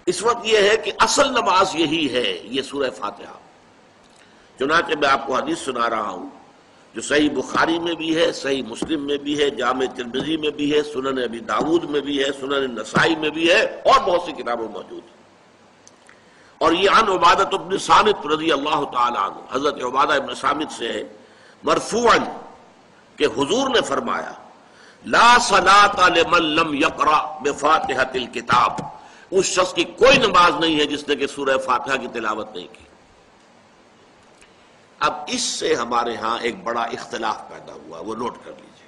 اس وقت یہ ہے کہ اصل نماز یہی ہے، یہ سورہ فاتحہ۔ چنانچہ میں آپ کو حدیث سنا رہا ہوں جو صحیح بخاری میں بھی ہے، صحیح مسلم میں بھی ہے، جامع ترمذی میں بھی ہے، سنن ابی داود میں بھی ہے، سنن نسائی میں بھی ہے، اور بہت سی کتابوں میں موجود ہے۔ اور یہ عن عبادہ بن صامت رضی اللہ تعالی عنہ، حضرت عبادہ بن صامت سے ہے مرفوعا کہ حضور نے فرمایا لا صلاۃ لمن لم یقرأ بفاتحۃ الکتاب، اس شخص کی کوئی نماز نہیں ہے جس نے کہ سورہ فاتحہ کی تلاوت نہیں کی۔ اب اس سے ہمارے ہاں ایک بڑا اختلاف پیدا ہوا، وہ نوٹ کر لیجئے۔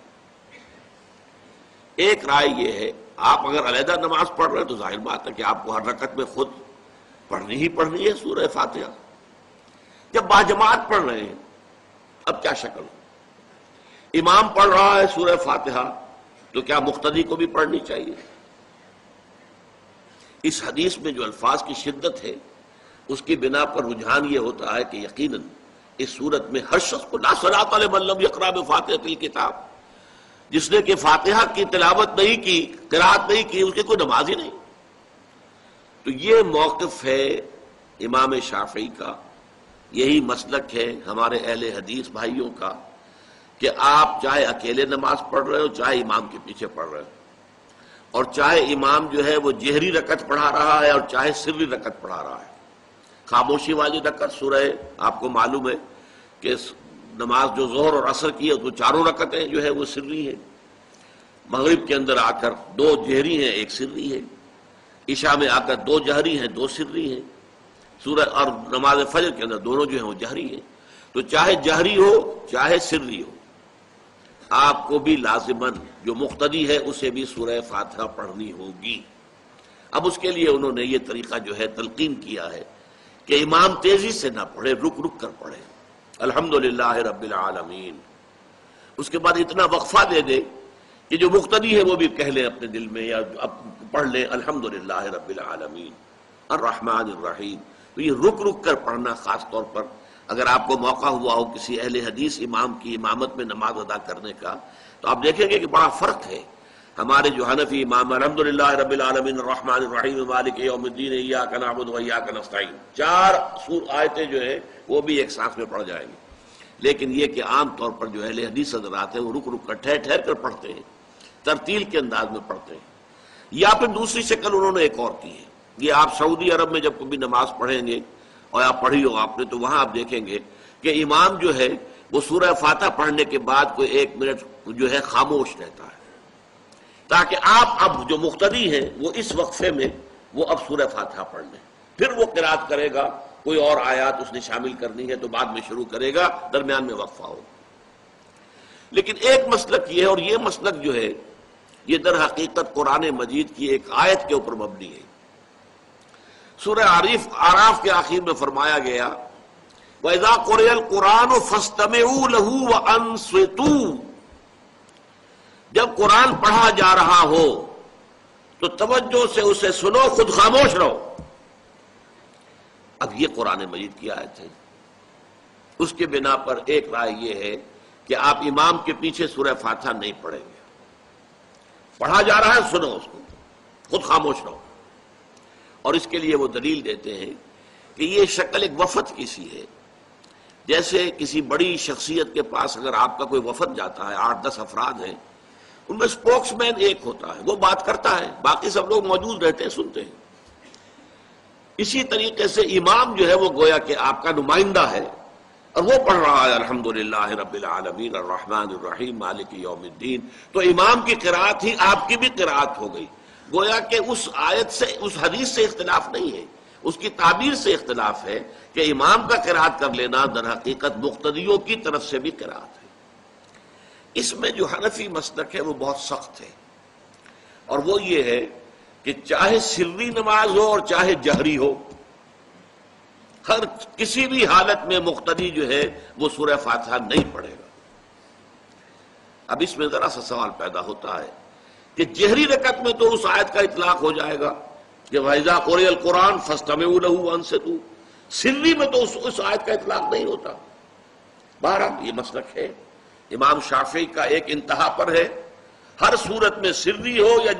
ایک رائے یہ ہے آپ اگر علیحدہ نماز پڑھ رہے ہیں تو ظاہر بات ہے کہ آپ کو ہر رکعت میں خود پڑھنی ہی پڑھنی ہے سورہ فاتحہ۔ جب باجماعت پڑھ رہے ہیں اب کیا شکل ہو؟ امام پڑھ رہا ہے سورہ فاتحہ تو کیا مقتدی کو بھی پڑھنی چاہیے؟ اس حدیث میں جو الفاظ کی شدت ہے اس کی بنا پر رجحان یہ ہوتا ہے کہ یقیناً اس صورت میں ہر شخص کو لا صلاۃ لمن لم یقرأ بفاتحۃ الکتاب، جس نے کہ فاتحہ کی تلاوت نہیں کی، قرات نہیں کی، اس کی کوئی نماز ہی نہیں۔ تو یہ موقف ہے امام شافعی کا، یہی مسلک ہے ہمارے اہل حدیث بھائیوں کا کہ آپ چاہے اکیلے نماز پڑھ رہے ہو، چاہے امام کے پیچھے پڑھ رہے ہو، اور چاہے امام جو ہے وہ جہری رکعت پڑھا رہا ہے اور چاہے سری رکعت پڑھا رہا ہے۔ خاموشی والی رکعت سورہ آپ کو معلوم ہے کہ نماز جو ظہر اور عصر کی ہے تو چاروں رکعتیں جو ہے وہ سری ہیں، مغرب کے اندر آ کر دو جہری ہیں ایک سری ہے، عشاء میں آ کر دو جہری ہیں دو سری ہیں، سورہ اور نماز فجر کے اندر دونوں جو ہیں وہ جہری ہیں۔ تو چاہے جہری ہو چاہے سری ہو آپ کو بھی لازماً جو مقتدی ہے اسے بھی سورہ فاتحہ پڑھنی ہوگی۔ اب اس کے لیے انہوں نے یہ طریقہ جو ہے تلقین کیا ہے کہ امام تیزی سے نہ پڑھے، رک رک کر پڑھے، الحمدللہ رب العالمین، اس کے بعد اتنا وقفہ دے دے کہ جو مقتدی ہے وہ بھی کہہ لے اپنے دل میں یا پڑھ لے الحمدللہ رب العالمین الرحمن الرحیم۔ تو یہ رک رک کر پڑھنا، خاص طور پر اگر آپ کو موقع ہوا ہو کسی اہل حدیث امام کی امامت میں نماز ادا کرنے کا تو آپ دیکھیں گے کہ بڑا فرق ہے۔ ہمارے جو حنفی امام الحمدللہ رب العالمین الرحمن الرحیم مالک یوم الدین ایاک نعبد و ایاک نستعین، چار آیتیں جو ہیں وہ بھی ایک ساتھ میں پڑھ جائیں گی، لیکن یہ کہ عام طور پر جو اہل حدیث حضرات ہیں وہ رک رک کر ٹھہر ٹھہر کر پڑھتے ہیں، ترتیل کے انداز میں پڑھتے ہیں۔ یا پھر دوسری شکل انہوں نے ایک اور کی ہے، یہ آپ سعودی عرب میں جب کبھی نماز پڑھیں گے اور آپ پڑھی ہو آپ نے تو وہاں آپ دیکھیں گے کہ امام جو ہے وہ سورہ فاتحہ پڑھنے کے بعد کوئی 1 منٹ جو ہے خاموش رہتا ہے تاکہ آپ اب جو مقتدی ہیں وہ اس وقفے میں وہ اب سورہ فاتحہ پڑھ لیں، پھر وہ قرات کرے گا، کوئی اور آیات اس نے شامل کرنی ہے تو بعد میں شروع کرے گا، درمیان میں وقفہ ہو۔ لیکن ایک مسلک یہ ہے، اور یہ مسلک جو ہے یہ در حقیقت قرآن مجید کی ایک آیت کے اوپر مبنی ہے۔ سورہ اعراف کے آخر میں فرمایا گیا وَإِذَا قُرِئَ الْقُرْآنُ فَاسْتَمِعُوا لَهُ وَأَنصِتُوا، جب قرآن پڑھا جا رہا ہو تو توجہ سے اسے سنو، خود خاموش رہو۔ اب یہ قرآن مجید کی آیت ہے، اس کے بنا پر ایک رائے یہ ہے کہ آپ امام کے پیچھے سورہ فاتحہ نہیں پڑھیں گے، پڑھا جا رہا ہے سنو اس کو، خود خاموش رہو۔ اور اس کے لیے وہ دلیل دیتے ہیں کہ یہ شکل ایک وفد کی سی ہے، جیسے کسی بڑی شخصیت کے پاس اگر آپ کا کوئی وفد جاتا ہے، 8-10 افراد ہیں، ان میں سپوکس مین ایک ہوتا ہے، وہ بات کرتا ہے، باقی سب لوگ موجود رہتے ہیں، سنتے ہیں۔ اسی طریقے سے امام جو ہے وہ گویا کہ آپ کا نمائندہ ہے اور وہ پڑھ رہا ہے الحمدللہ رب العالمین الرحمن الرحیم مالک یوم الدین، تو امام کی قرات ہی آپ کی بھی قرات ہو گئی۔ گویا کہ اس آیت سے، اس حدیث سے اختلاف نہیں ہے، اس کی تعبیر سے اختلاف ہے کہ امام کا قرات کر لینا در حقیقت مقتدیوں کی طرف سے بھی قرات ہے۔ اس میں جو حنفی مسلک ہے وہ بہت سخت ہے، اور وہ یہ ہے کہ چاہے سری نماز ہو اور چاہے جہری ہو، ہر کسی بھی حالت میں مقتدی جو ہے وہ سورہ فاتحہ نہیں پڑھے گا۔ اب اس میں ذرا سا سوال پیدا ہوتا ہے کہ جہری رکعت میں تو اس آیت کا اطلاق ہو جائے گا کہ وَإِذَا قُرِئَ الْقُرْآنُ فَاسْتَمِعُوا لَهُ وَأَنصِتُوا، سری میں تو اس آیت کا اطلاق نہیں ہوتا۔ بہرحال یہ مسلک ہے امام شافعی کا، ایک انتہا پر ہے، ہر صورت میں سری ہو یا